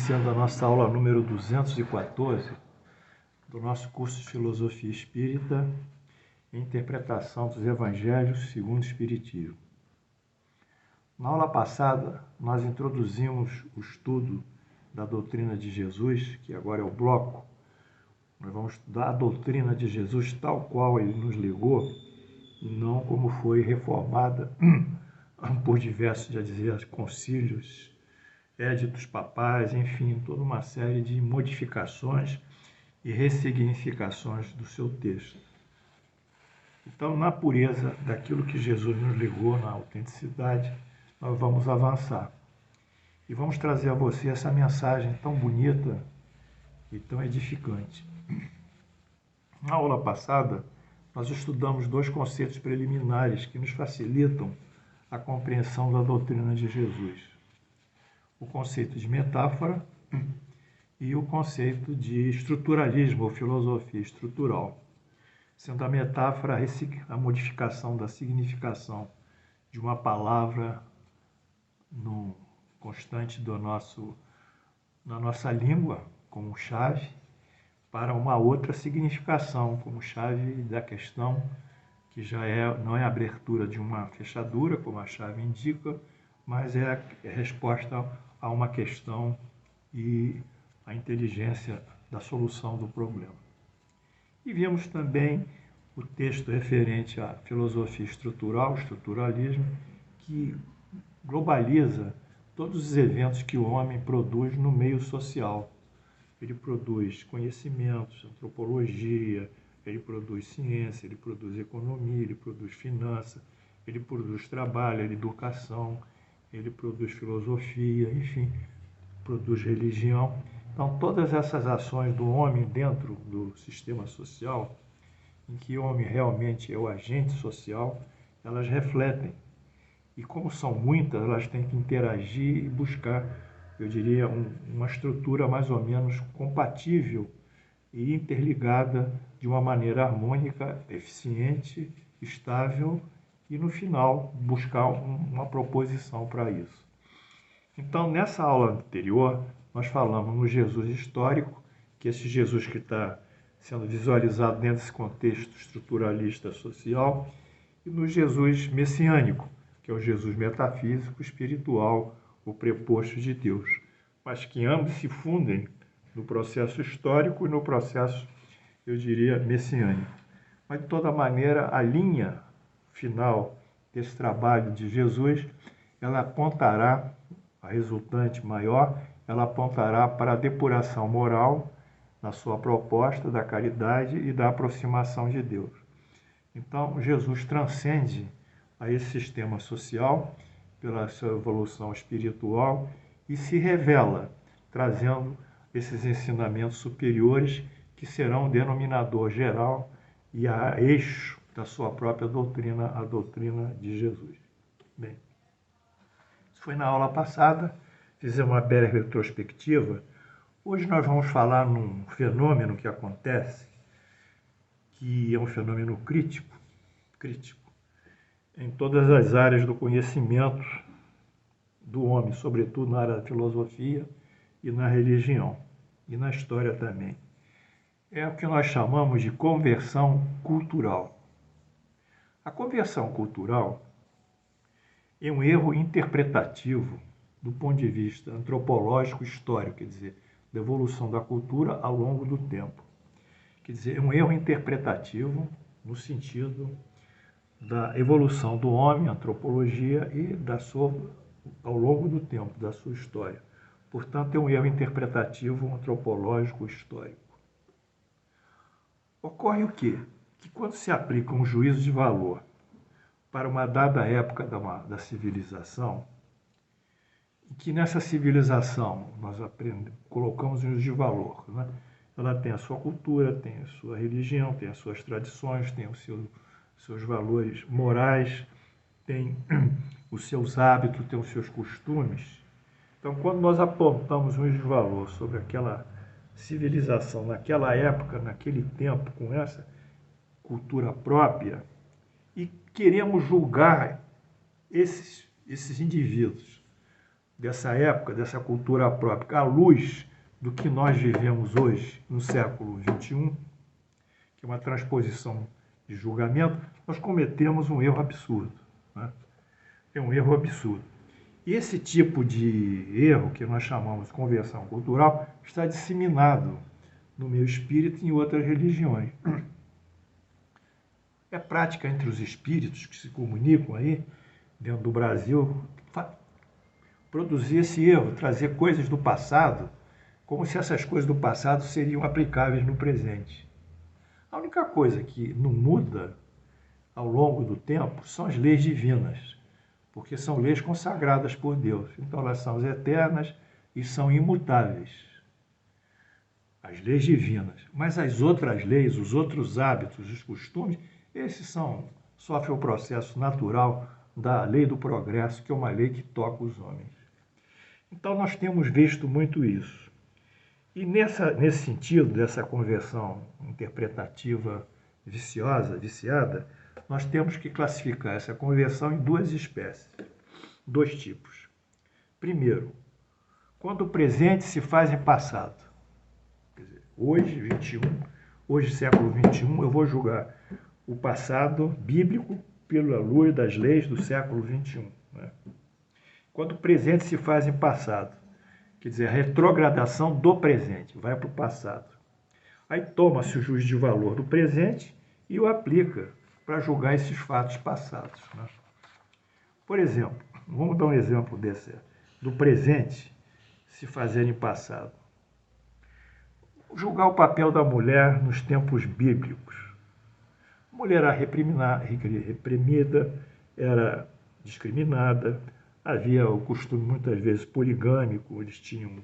iniciando a nossa aula número 214 do nosso curso de Filosofia Espírita e Interpretação dos Evangelhos segundo o Espiritismo. Na aula passada, nós introduzimos o estudo da doutrina de Jesus, que agora é o bloco. Nós vamos estudar a doutrina de Jesus tal qual ele nos legou, e não como foi reformada por diversos, já dizia, concílios, éditos papais, enfim, toda uma série de modificações e ressignificações do seu texto. Então, na pureza daquilo que Jesus nos legou, na autenticidade, nós vamos avançar. E vamos trazer a você essa mensagem tão bonita e tão edificante. Na aula passada, nós estudamos dois conceitos preliminares que nos facilitam a compreensão da doutrina de Jesus. O conceito de metáfora e o conceito de estruturalismo ou filosofia estrutural, sendo a metáfora a modificação da significação de uma palavra no constante na nossa língua, como chave, para uma outra significação, como chave da questão, que não é a abertura de uma fechadura, como a chave indica, mas é a resposta a uma questão e a inteligência da solução do problema. E vimos também o texto referente à filosofia estrutural, estruturalismo, que globaliza todos os eventos que o homem produz no meio social. Ele produz conhecimentos, antropologia, ele produz ciência, ele produz economia, ele produz finança, ele produz trabalho, educação, ele produz filosofia, enfim, produz religião. Então, todas essas ações do homem dentro do sistema social, em que o homem realmente é o agente social, elas refletem. E como são muitas, elas têm que interagir e buscar, eu diria, uma estrutura mais ou menos compatível e interligada de uma maneira harmônica, eficiente, estável e, no final, buscar uma proposição para isso. Então, nessa aula anterior, nós falamos no Jesus histórico, que esse Jesus que está sendo visualizado dentro desse contexto estruturalista social, e no Jesus messiânico, que é o Jesus metafísico, espiritual, o preposto de Deus, mas que ambos se fundem no processo histórico e no processo, eu diria, messiânico. Mas, de toda maneira, a linha final desse trabalho de Jesus, ela apontará, a resultante maior, ela apontará para a depuração moral na sua proposta da caridade e da aproximação de Deus. Então, Jesus transcende a esse sistema social pela sua evolução espiritual e se revela, trazendo esses ensinamentos superiores que serão o denominador geral e a eixo da sua própria doutrina, a doutrina de Jesus. Bem, isso foi na aula passada, fizemos uma breve retrospectiva. Hoje nós vamos falar num fenômeno que acontece, que é um fenômeno crítico, em todas as áreas do conhecimento do homem, sobretudo na área da filosofia e na religião, e na história também. É o que nós chamamos de conversão cultural. A conversão cultural é um erro interpretativo do ponto de vista antropológico histórico, quer dizer, da evolução da cultura ao longo do tempo. Quer dizer, é um erro interpretativo no sentido da evolução do homem, antropologia, e ao longo do tempo, da sua história. Portanto, é um erro interpretativo antropológico histórico. Ocorre o quê? Que quando se aplica um juízo de valor para uma dada época da civilização, e que nessa civilização nós colocamos um juízo de valor, né? Ela tem a sua cultura, tem a sua religião, tem as suas tradições, tem os seus valores morais, tem os seus hábitos, tem os seus costumes. Então, quando nós apontamos um juízo de valor sobre aquela civilização, naquela época, naquele tempo, com essa cultura própria, e queremos julgar esses indivíduos dessa época, dessa cultura própria, à luz do que nós vivemos hoje, no século XXI, que é uma transposição de julgamento, nós cometemos um erro absurdo. Né? É um erro absurdo. E esse tipo de erro, que nós chamamos de conversão cultural, está disseminado no meio espírita e em outras religiões. É prática entre os espíritos que se comunicam aí, dentro do Brasil, produzir esse erro, trazer coisas do passado, como se essas coisas do passado seriam aplicáveis no presente. A única coisa que não muda ao longo do tempo são as leis divinas, porque são leis consagradas por Deus. Então elas são eternas e são imutáveis. As leis divinas. Mas as outras leis, os outros hábitos, os costumes, esses sofrem o processo natural da lei do progresso, que é uma lei que toca os homens. Então nós temos visto muito isso. E nesse sentido, dessa conversão interpretativa viciada, nós temos que classificar essa conversão em duas espécies, dois tipos. Primeiro, quando o presente se faz em passado. Quer dizer, hoje século XXI, eu vou julgar o passado bíblico pela luz das leis do século XXI. Né? Quando o presente se faz em passado, quer dizer, a retrogradação do presente, vai para o passado. Aí toma-se o juízo de valor do presente e o aplica para julgar esses fatos passados. Né? Por exemplo, vamos dar um exemplo do presente se fazer em passado. Julgar o papel da mulher nos tempos bíblicos. A mulher era reprimida, era discriminada, havia o costume muitas vezes poligâmico, eles tinham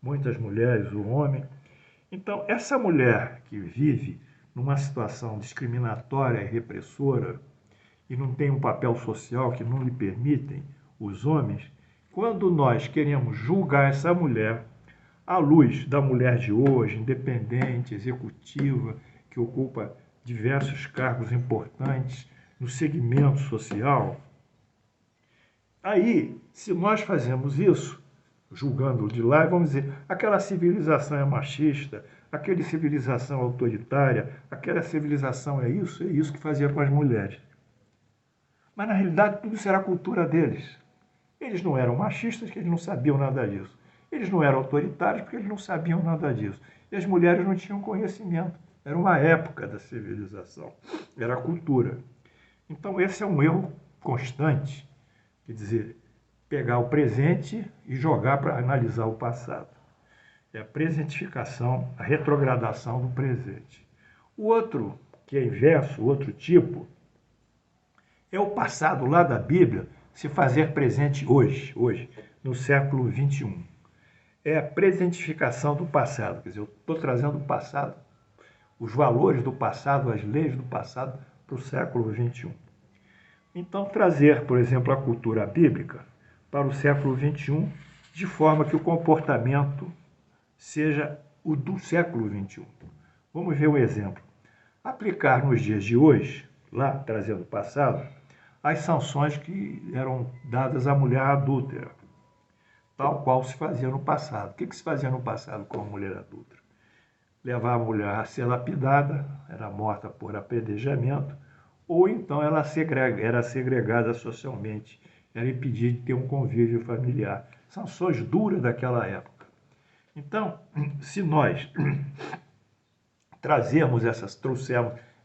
muitas mulheres, o homem. Então, essa mulher que vive numa situação discriminatória e repressora e não tem um papel social que não lhe permitem os homens, quando nós queremos julgar essa mulher à luz da mulher de hoje, independente, executiva, que ocupa diversos cargos importantes no segmento social, aí, se nós fazemos isso, julgando de lá, vamos dizer, aquela civilização é machista, aquela civilização autoritária, aquela civilização é isso que fazia com as mulheres. Mas, na realidade, tudo isso era a cultura deles. Eles não eram machistas, porque eles não sabiam nada disso. Eles não eram autoritários, porque eles não sabiam nada disso. E as mulheres não tinham conhecimento. Era uma época da civilização. Era a cultura. Então, esse é um erro constante. Quer dizer, pegar o presente e jogar para analisar o passado. É a presentificação, a retrogradação do presente. O outro, que é inverso, o outro tipo, é o passado lá da Bíblia se fazer presente hoje, no século XXI. É a presentificação do passado. Quer dizer, eu estou trazendo o passado, os valores do passado, as leis do passado para o século XXI. Então, trazer, por exemplo, a cultura bíblica para o século XXI, de forma que o comportamento seja o do século XXI. Vamos ver um exemplo. Aplicar nos dias de hoje, lá trazendo o passado, as sanções que eram dadas à mulher adúltera, tal qual se fazia no passado. O que se fazia no passado com a mulher adúltera? Levar a mulher a ser lapidada, era morta por apedrejamento, ou então ela era segregada socialmente, era impedida de ter um convívio familiar. Sanções duras daquela época. Então, se nós trouxermos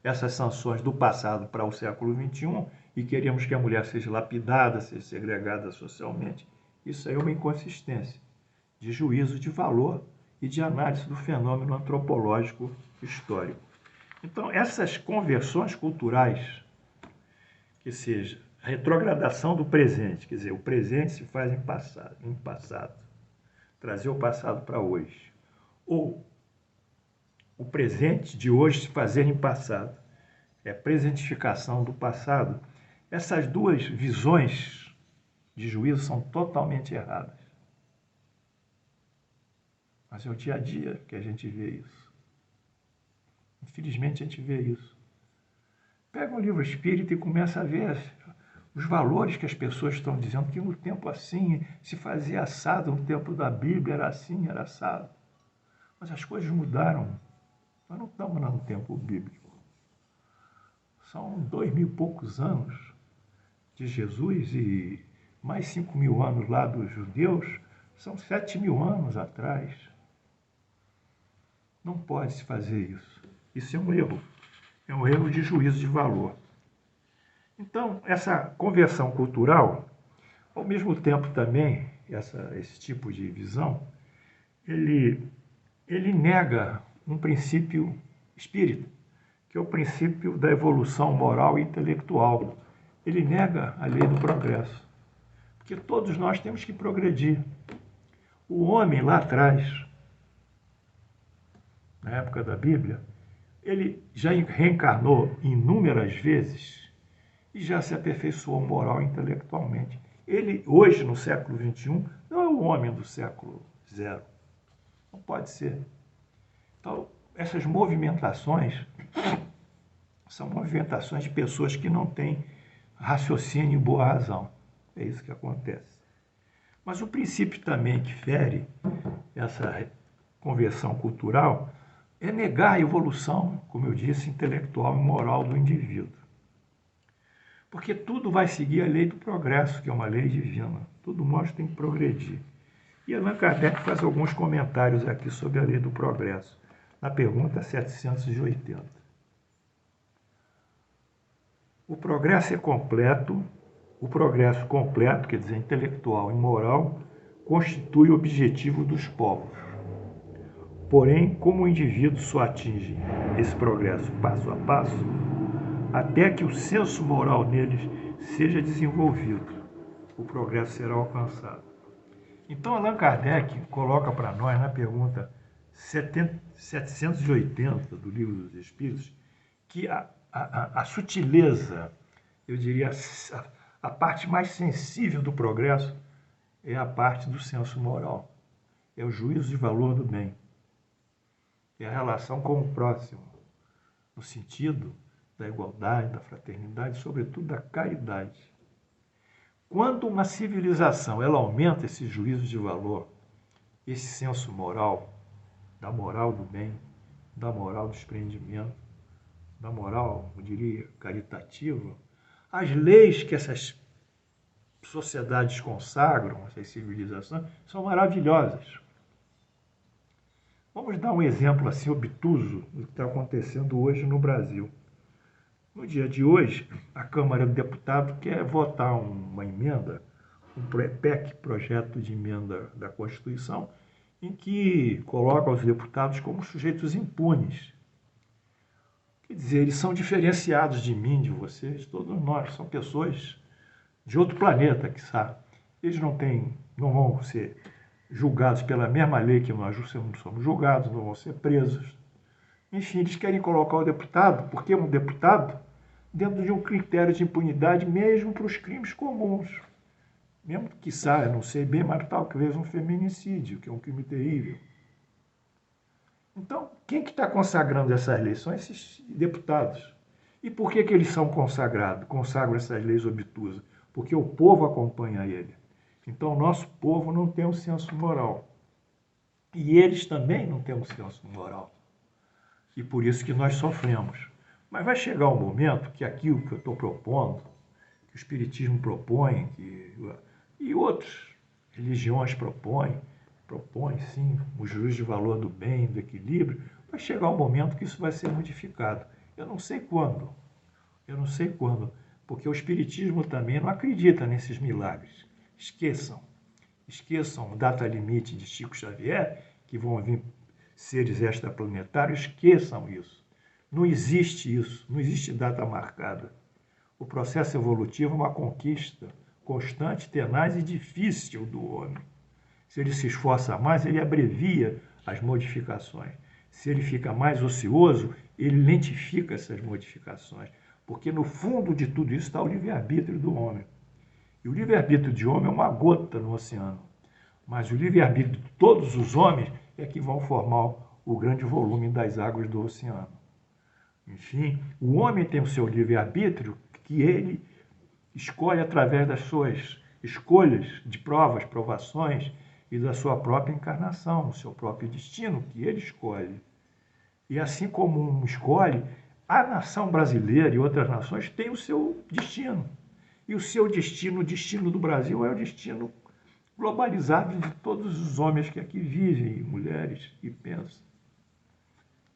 essas sanções do passado para o século XXI e queremos que a mulher seja lapidada, seja segregada socialmente, isso aí é uma inconsistência de juízo de valor e de análise do fenômeno antropológico histórico. Então, essas conversões culturais, que seja a retrogradação do presente, quer dizer, o presente se faz em passado, trazer o passado para hoje, ou o presente de hoje se fazer em passado, é a presentificação do passado. Essas duas visões de juízo são totalmente erradas. Mas é o dia a dia que a gente vê isso. Infelizmente, a gente vê isso. Pega um livro espírita e começa a ver os valores que as pessoas estão dizendo que no tempo assim se fazia assado, no tempo da Bíblia era assim, era assado. Mas as coisas mudaram. Nós não estamos no tempo bíblico. São 2000 e poucos anos de Jesus e mais 5.000 anos lá dos judeus, são 7.000 anos atrás. Não pode se fazer isso. Isso é um erro. É um erro de juízo de valor. Então, essa conversão cultural, ao mesmo tempo também, esse tipo de visão, ele nega um princípio espírita, que é o princípio da evolução moral e intelectual. Ele nega a lei do progresso, porque todos nós temos que progredir. O homem lá atrás, na época da Bíblia, ele já reencarnou inúmeras vezes e já se aperfeiçoou moral e intelectualmente. Ele, hoje, no século XXI, não é o homem do século zero. Não pode ser. Então, essas movimentações são movimentações de pessoas que não têm raciocínio e boa razão. É isso que acontece. Mas o princípio também que fere essa conversão cultural é negar a evolução, como eu disse, intelectual e moral do indivíduo. Porque tudo vai seguir a lei do progresso, que é uma lei divina. Todo mundo tem que progredir. E Allan Kardec faz alguns comentários aqui sobre a lei do progresso, na pergunta 780. O progresso é completo, o progresso completo, quer dizer, intelectual e moral, constitui o objetivo dos povos. Porém, como o indivíduo só atinge esse progresso passo a passo, até que o senso moral neles seja desenvolvido, o progresso será alcançado. Então, Allan Kardec coloca para nós, na pergunta 780 do Livro dos Espíritos, que a sutileza, eu diria, a parte mais sensível do progresso é a parte do senso moral, é o juízo de valor do bem, é a relação com o próximo, no sentido da igualdade, da fraternidade, sobretudo da caridade. Quando uma civilização ela aumenta esse juízo de valor, esse senso moral, da moral do bem, da moral do desprendimento, da moral, eu diria, caritativa, as leis que essas sociedades consagram, essas civilizações, são maravilhosas. Vamos dar um exemplo assim obtuso do que está acontecendo hoje no Brasil. No dia de hoje, a Câmara do Deputado quer votar uma emenda, um PEC, projeto de emenda da Constituição, em que coloca os deputados como sujeitos impunes. Quer dizer, eles são diferenciados de mim, de vocês, de todos nós, são pessoas de outro planeta, quiçá. Eles não vão ser julgados pela mesma lei que nós somos julgados, não vão ser presos. Enfim, eles querem colocar o deputado, porque é um deputado, dentro de um critério de impunidade mesmo para os crimes comuns. Mesmo que, eu não sei bem, mas talvez um feminicídio, que é um crime terrível. Então, quem que está consagrando essas leis? São esses deputados. E por que eles são consagrados, consagram essas leis obtusas? Porque o povo acompanha ele. Então, o nosso povo não tem um senso moral. E eles também não têm um senso moral. E por isso que nós sofremos. Mas vai chegar um momento que aquilo que eu estou propondo, que o Espiritismo propõe, e outras religiões propõem sim, o juízo de valor do bem, do equilíbrio, vai chegar um momento que isso vai ser modificado. Eu não sei quando, porque o Espiritismo também não acredita nesses milagres. Esqueçam data limite de Chico Xavier, que vão vir seres extraplanetários, esqueçam isso. Não existe isso, não existe data marcada. O processo evolutivo é uma conquista constante, tenaz e difícil do homem. Se ele se esforça mais, ele abrevia as modificações. Se ele fica mais ocioso, ele lentifica essas modificações. Porque no fundo de tudo isso está o livre-arbítrio do homem. E o livre-arbítrio de homem é uma gota no oceano. Mas o livre-arbítrio de todos os homens é que vão formar o grande volume das águas do oceano. Enfim, o homem tem o seu livre-arbítrio que ele escolhe através das suas escolhas de provas, provações e da sua própria encarnação, o seu próprio destino que ele escolhe. E assim como um escolhe, a nação brasileira e outras nações têm o seu destino. E o seu destino, o destino do Brasil, é o destino globalizado de todos os homens que aqui vivem, e mulheres, e pensam.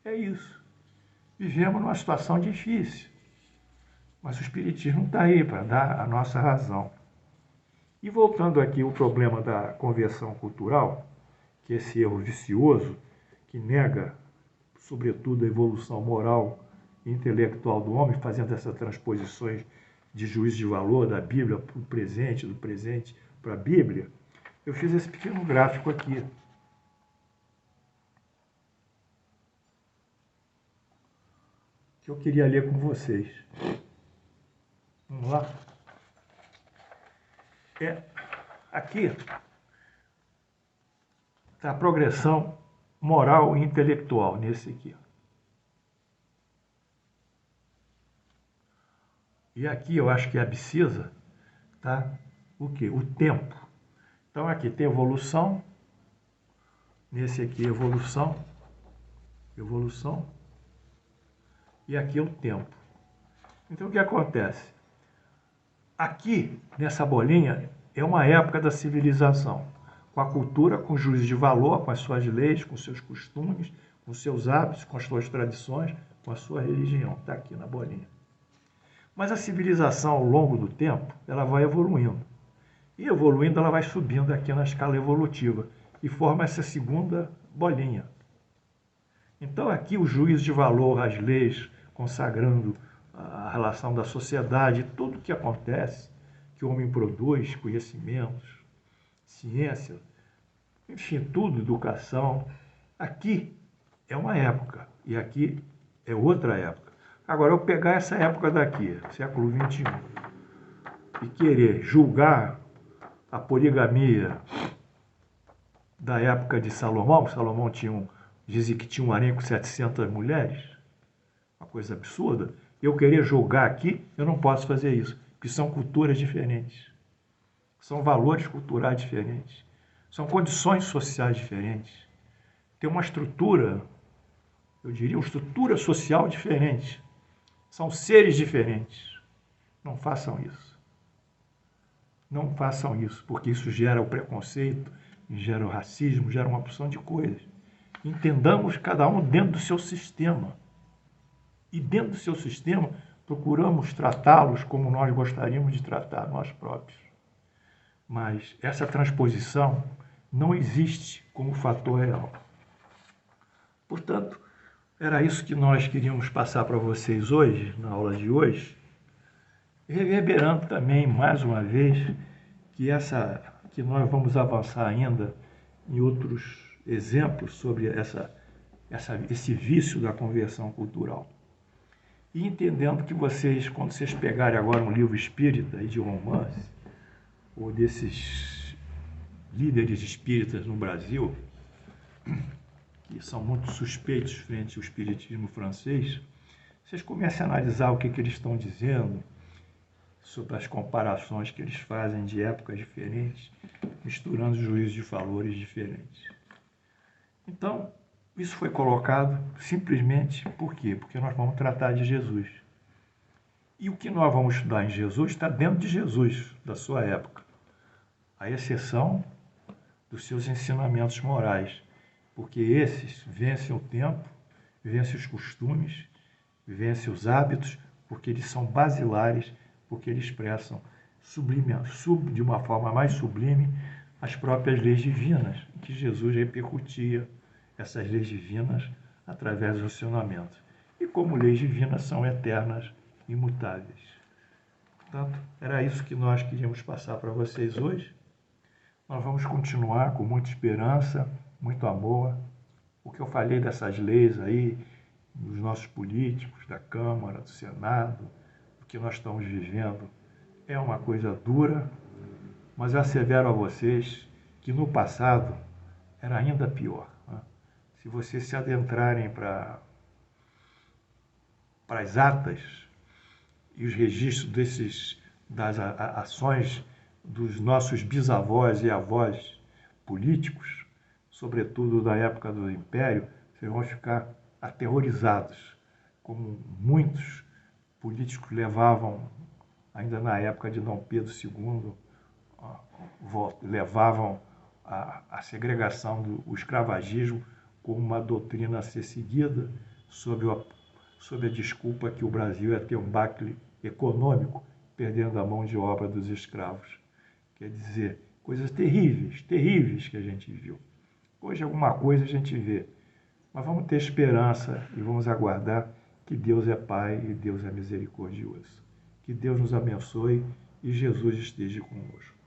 É isso. Vivemos numa situação difícil, mas o Espiritismo está aí para dar a nossa razão. E voltando aqui ao problema da conversão cultural, que é esse erro vicioso que nega, sobretudo, a evolução moral e intelectual do homem, fazendo essas transposições de juízo de valor da Bíblia para o presente, do presente para a Bíblia, eu fiz esse pequeno gráfico aqui. Que eu queria ler com vocês. Vamos lá? Aqui está a progressão moral e intelectual, nesse aqui. E aqui eu acho que a abscissa tá o quê? O tempo. Então aqui tem evolução, nesse aqui evolução, e aqui é o tempo. Então o que acontece? Aqui, nessa bolinha, é uma época da civilização, com a cultura, com o juízo de valor, com as suas leis, com seus costumes, com seus hábitos, com as suas tradições, com a sua religião. Está aqui na bolinha. Mas a civilização, ao longo do tempo, ela vai evoluindo. E evoluindo, ela vai subindo aqui na escala evolutiva e forma essa segunda bolinha. Então, aqui o juízo de valor, as leis, consagrando a relação da sociedade, tudo o que acontece, que o homem produz, conhecimentos, ciência, enfim, tudo, educação. Aqui é uma época e aqui é outra época. Agora, eu pegar essa época daqui, século XXI, e querer julgar a poligamia da época de Salomão, Salomão dizia que tinha um harém com 700 mulheres, uma coisa absurda, eu querer julgar aqui, eu não posso fazer isso, porque são culturas diferentes, são valores culturais diferentes, são condições sociais diferentes, tem uma estrutura, eu diria, uma estrutura social diferente, são seres diferentes. Não façam isso. Não façam isso, porque isso gera o preconceito, gera o racismo, gera uma opção de coisas. Entendamos cada um dentro do seu sistema. E dentro do seu sistema, procuramos tratá-los como nós gostaríamos de tratar nós próprios. Mas essa transposição não existe como fator real. Portanto, era isso que nós queríamos passar para vocês hoje, na aula de hoje, reverberando também, mais uma vez, que nós vamos avançar ainda em outros exemplos sobre esse vício da conversão cultural. E entendendo que vocês, quando vocês pegarem agora um livro espírita e de romance, ou desses líderes espíritas no Brasil, que são muito suspeitos frente ao espiritismo francês, vocês comecem a analisar o que eles estão dizendo sobre as comparações que eles fazem de épocas diferentes, misturando juízos de valores diferentes. Então, isso foi colocado simplesmente por quê? Porque nós vamos tratar de Jesus. E o que nós vamos estudar em Jesus está dentro de Jesus, da sua época, à exceção dos seus ensinamentos morais, porque esses vencem o tempo, vencem os costumes, vencem os hábitos, porque eles são basilares, porque eles expressam de uma forma mais sublime as próprias leis divinas, que Jesus repercutia essas leis divinas através dos ensinamentos. E como leis divinas são eternas, imutáveis. Portanto, era isso que nós queríamos passar para vocês hoje. Nós vamos continuar com muita esperança, muito amor. O que eu falei dessas leis aí, dos nossos políticos, da Câmara, do Senado, o que nós estamos vivendo, é uma coisa dura, mas eu assevero a vocês que no passado era ainda pior. Né? Se vocês se adentrarem para as atas e os registros das ações dos nossos bisavós e avós políticos, sobretudo da época do Império, vocês vão ficar aterrorizados, como muitos políticos levavam, ainda na época de Dom Pedro II, levavam a segregação, o escravagismo como uma doutrina a ser seguida, sob a desculpa que o Brasil ia ter um bacle econômico, perdendo a mão de obra dos escravos. Quer dizer, coisas terríveis, terríveis que a gente viu. Hoje alguma coisa a gente vê, mas vamos ter esperança e vamos aguardar que Deus é Pai e Deus é misericordioso. Que Deus nos abençoe e Jesus esteja conosco.